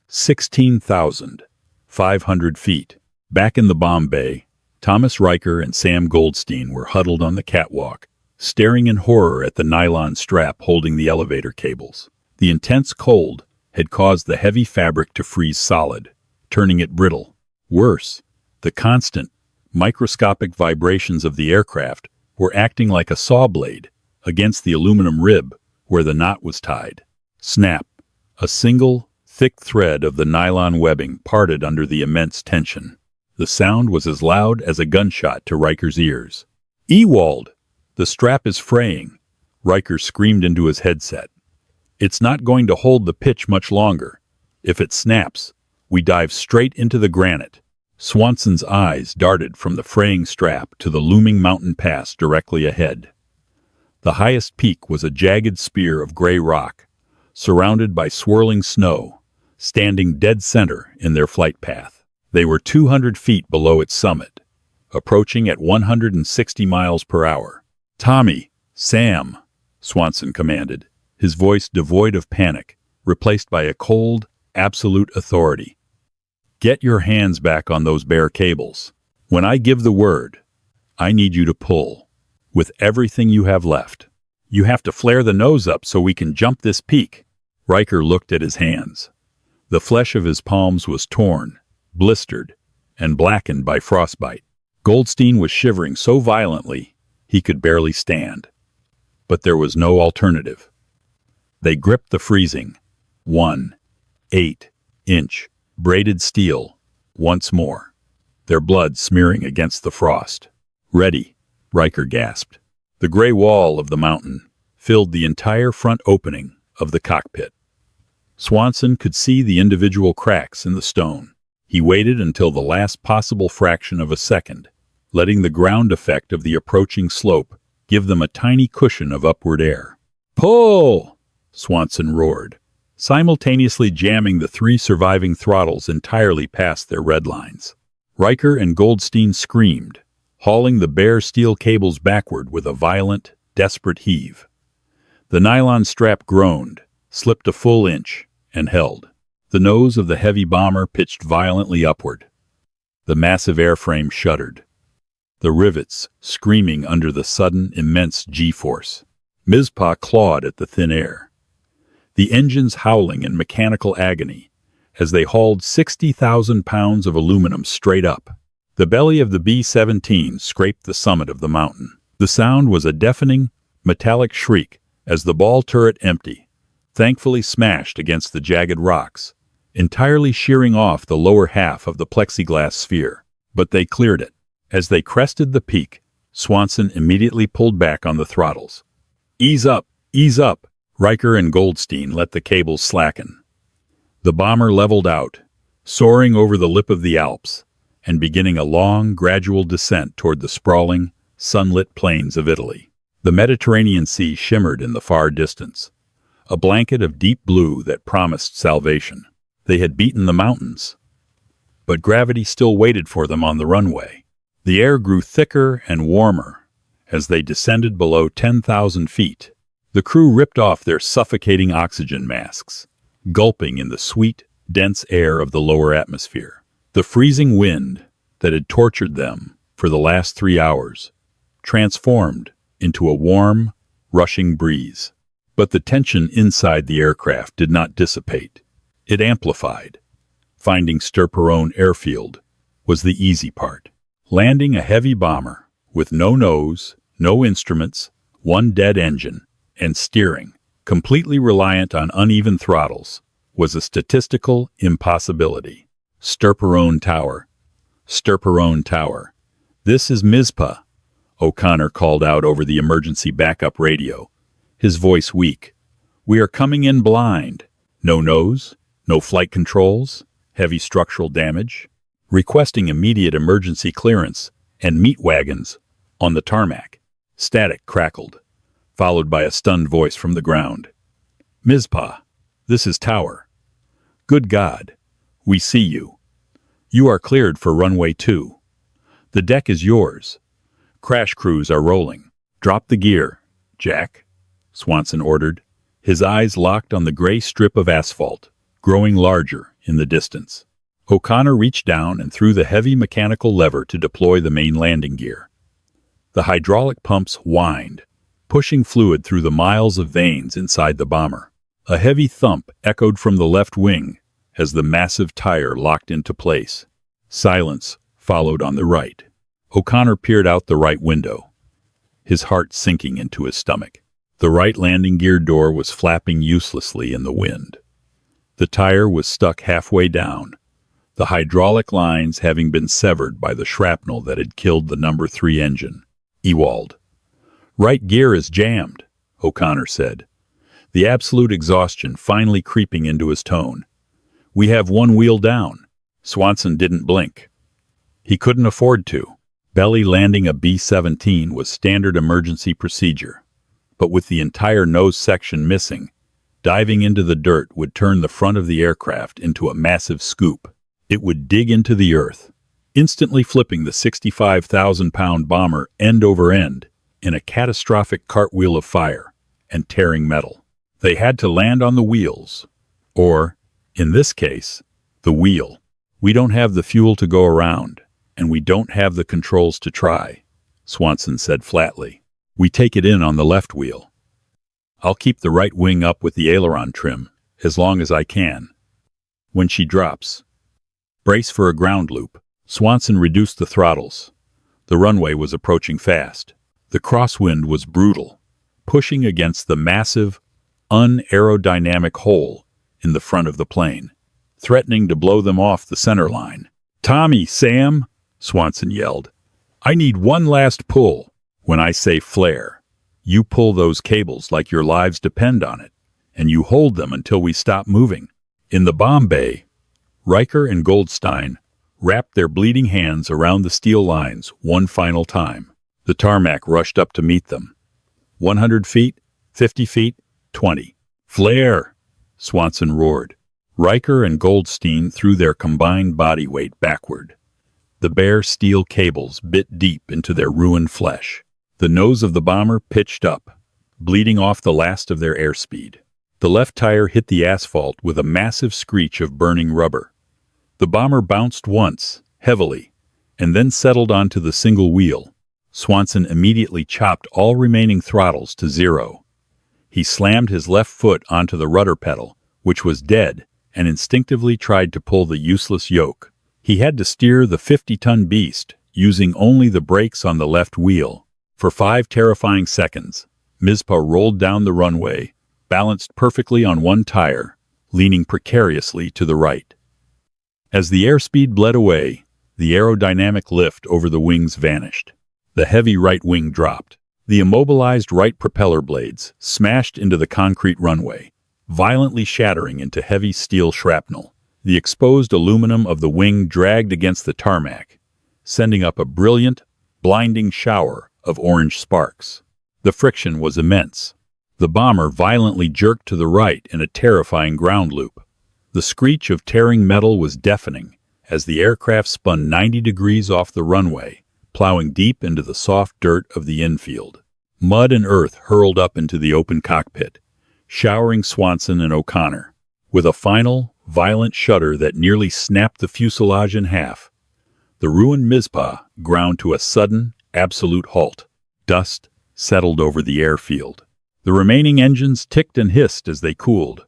16,500 feet. Back in the bomb bay, Thomas Riker and Sam Goldstein were huddled on the catwalk, staring in horror at the nylon strap holding the elevator cables. The intense cold had caused the heavy fabric to freeze solid, turning it brittle. Worse, the constant, Microscopic vibrations of the aircraft were acting like a saw blade against the aluminum rib where the knot was tied. Snap! A single, thick thread of the nylon webbing parted under the immense tension. The sound was as loud as a gunshot to Riker's ears. "Ewald! The strap is fraying!" Riker screamed into his headset. "It's not going to hold the pitch much longer. If it snaps, we dive straight into the granite." Swanson's eyes darted from the fraying strap to the looming mountain pass directly ahead. The highest peak was a jagged spear of gray rock, surrounded by swirling snow, standing dead center in their flight path. They were 200 feet below its summit, approaching at 160 miles per hour. "Tommy, Sam," Swanson commanded, his voice devoid of panic, replaced by a cold, absolute authority. "Get your hands back on those bare cables. When I give the word, I need you to pull, with everything you have left. You have to flare the nose up so we can jump this peak." Riker looked at his hands. The flesh of his palms was torn, blistered, and blackened by frostbite. Goldstein was shivering so violently he could barely stand. But there was no alternative. They gripped the freezing 1/8-inch braided steel once more, their blood smearing against the frost. "Ready," Riker gasped. The gray wall of the mountain filled the entire front opening of the cockpit. Swanson could see the individual cracks in the stone. He waited until the last possible fraction of a second, letting the ground effect of the approaching slope give them a tiny cushion of upward air. "Pull!" Swanson roared, simultaneously jamming the 3 surviving throttles entirely past their red lines. Riker and Goldstein screamed, hauling the bare steel cables backward with a violent, desperate heave. The nylon strap groaned, slipped a full inch, and held. The nose of the heavy bomber pitched violently upward. The massive airframe shuddered, the rivets screaming under the sudden, immense G-force. Mizpah clawed at the thin air, the engines howling in mechanical agony as they hauled 60,000 pounds of aluminum straight up. The belly of the B-17 scraped the summit of the mountain. The sound was a deafening, metallic shriek as the ball turret empty, thankfully smashed against the jagged rocks, entirely shearing off the lower half of the plexiglass sphere. But they cleared it. As they crested the peak, Swanson immediately pulled back on the throttles. "Ease up! Ease up!" Riker and Goldstein let the cables slacken. The bomber leveled out, soaring over the lip of the Alps, and beginning a long, gradual descent toward the sprawling, sunlit plains of Italy. The Mediterranean Sea shimmered in the far distance, a blanket of deep blue that promised salvation. They had beaten the mountains, but gravity still waited for them on the runway. The air grew thicker and warmer as they descended below 10,000 feet. The crew ripped off their suffocating oxygen masks, gulping in the sweet, dense air of the lower atmosphere. The freezing wind that had tortured them for the last 3 hours transformed into a warm, rushing breeze. But the tension inside the aircraft did not dissipate. It amplified. Finding Sturperone Airfield was the easy part. Landing a heavy bomber with no nose, no instruments, one dead engine, and steering, completely reliant on uneven throttles, was a statistical impossibility. Sturperone Tower. Sturperone Tower. "This is Mizpah," O'Connor called out over the emergency backup radio, his voice weak. "We are coming in blind. No nose, no flight controls, heavy structural damage. Requesting immediate emergency clearance and meat wagons on the tarmac." Static crackled, followed by a stunned voice from the ground. "Mizpah, this is Tower. Good God, we see you. You are cleared for runway 2. The deck is yours. Crash crews are rolling. Drop the gear, Jack," Swanson ordered, his eyes locked on the gray strip of asphalt, growing larger in the distance. O'Connor reached down and threw the heavy mechanical lever to deploy the main landing gear. The hydraulic pumps whined, pushing fluid through the miles of veins inside the bomber. A heavy thump echoed from the left wing as the massive tire locked into place. Silence followed on the right. O'Connor peered out the right window, his heart sinking into his stomach. The right landing gear door was flapping uselessly in the wind. The tire was stuck halfway down, the hydraulic lines having been severed by the shrapnel that had killed the number 3 engine. Ewald. Right gear is jammed, O'Connor said, the absolute exhaustion finally creeping into his tone. We have one wheel down. Swanson didn't blink. He couldn't afford to. Belly landing a B-17 was standard emergency procedure, but with the entire nose section missing, diving into the dirt would turn the front of the aircraft into a massive scoop. It would dig into the earth, instantly flipping the 65,000-pound bomber end over end in a catastrophic cartwheel of fire and tearing metal. They had to land on the wheels, or, in this case, the wheel. We don't have the fuel to go around, and we don't have the controls to try, Swanson said flatly. We take it in on the left wheel. I'll keep the right wing up with the aileron trim as long as I can. When she drops, brace for a ground loop. Swanson reduced the throttles. The runway was approaching fast. The crosswind was brutal, pushing against the massive, unaerodynamic hole in the front of the plane, threatening to blow them off the center line. Tommy, Sam, Swanson yelled. I need one last pull. When I say flare, you pull those cables like your lives depend on it, and you hold them until we stop moving. In the bomb bay, Riker and Goldstein wrapped their bleeding hands around the steel lines one final time. The tarmac rushed up to meet them. 100 feet, 50 feet, 20. Flare! Swanson roared. Riker and Goldstein threw their combined body weight backward. The bare steel cables bit deep into their ruined flesh. The nose of the bomber pitched up, bleeding off the last of their airspeed. The left tire hit the asphalt with a massive screech of burning rubber. The bomber bounced once, heavily, and then settled onto the single wheel. Swanson immediately chopped all remaining throttles to 0. He slammed his left foot onto the rudder pedal, which was dead, and instinctively tried to pull the useless yoke. He had to steer the 50-ton beast, using only the brakes on the left wheel. For 5 terrifying seconds, Mizpah rolled down the runway, balanced perfectly on one tire, leaning precariously to the right. As the airspeed bled away, the aerodynamic lift over the wings vanished. The heavy right wing dropped. The immobilized right propeller blades smashed into the concrete runway, violently shattering into heavy steel shrapnel. The exposed aluminum of the wing dragged against the tarmac, sending up a brilliant, blinding shower of orange sparks. The friction was immense. The bomber violently jerked to the right in a terrifying ground loop. The screech of tearing metal was deafening as the aircraft spun 90 degrees off the runway, plowing deep into the soft dirt of the infield. Mud and earth hurled up into the open cockpit, showering Swanson and O'Connor. With a final, violent shudder that nearly snapped the fuselage in half, the ruined Mizpah ground to a sudden, absolute halt. Dust settled over the airfield. The remaining engines ticked and hissed as they cooled.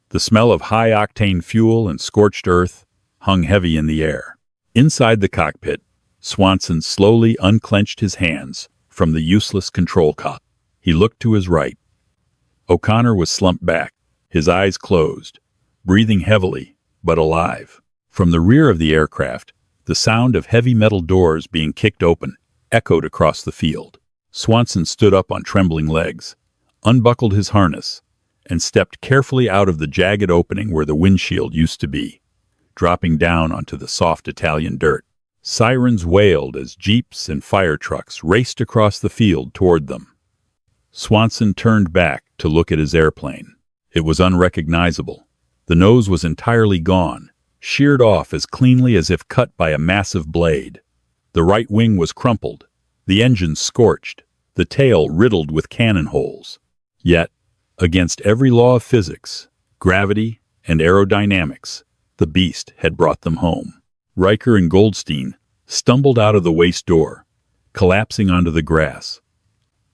The smell of high-octane fuel and scorched earth hung heavy in the air. Inside the cockpit, Swanson slowly unclenched his hands from the useless control cot. He looked to his right. O'Connor was slumped back, his eyes closed, breathing heavily, but alive. From the rear of the aircraft, the sound of heavy metal doors being kicked open echoed across the field. Swanson stood up on trembling legs, unbuckled his harness, and stepped carefully out of the jagged opening where the windshield used to be, dropping down onto the soft Italian dirt. Sirens wailed as jeeps and fire trucks raced across the field toward them. Swanson turned back to look at his airplane. It was unrecognizable. The nose was entirely gone, sheared off as cleanly as if cut by a massive blade. The right wing was crumpled, the engine scorched, the tail riddled with cannon holes. Yet, against every law of physics, gravity, and aerodynamics, the beast had brought them home. Riker and Goldstein stumbled out of the waste door, collapsing onto the grass.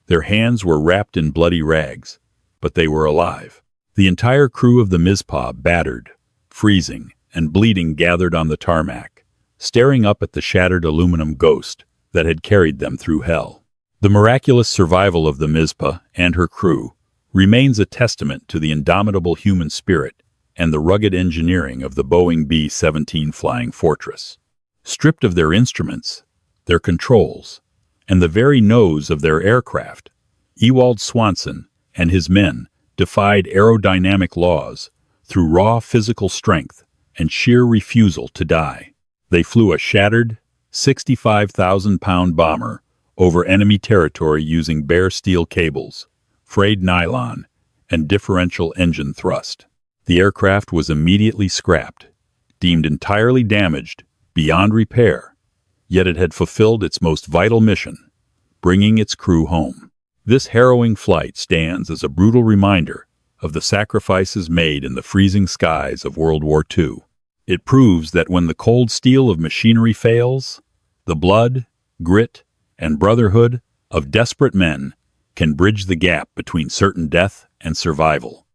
Their hands were wrapped in bloody rags, but they were alive. The entire crew of the Mizpah, battered, freezing, and bleeding, gathered on the tarmac, staring up at the shattered aluminum ghost that had carried them through hell. The miraculous survival of the Mizpah and her crew remains a testament to the indomitable human spirit and the rugged engineering of the Boeing B-17 flying fortress. Stripped of their instruments, their controls, and the very nose of their aircraft, Ewald Swanson and his men defied aerodynamic laws through raw physical strength and sheer refusal to die. They flew a shattered, 65,000-pound bomber over enemy territory using bare steel cables, frayed nylon, and differential engine thrust. The aircraft was immediately scrapped, deemed entirely damaged, beyond repair, yet it had fulfilled its most vital mission, bringing its crew home. This harrowing flight stands as a brutal reminder of the sacrifices made in the freezing skies of World War II. It proves that when the cold steel of machinery fails, the blood, grit, and brotherhood of desperate men can bridge the gap between certain death and survival.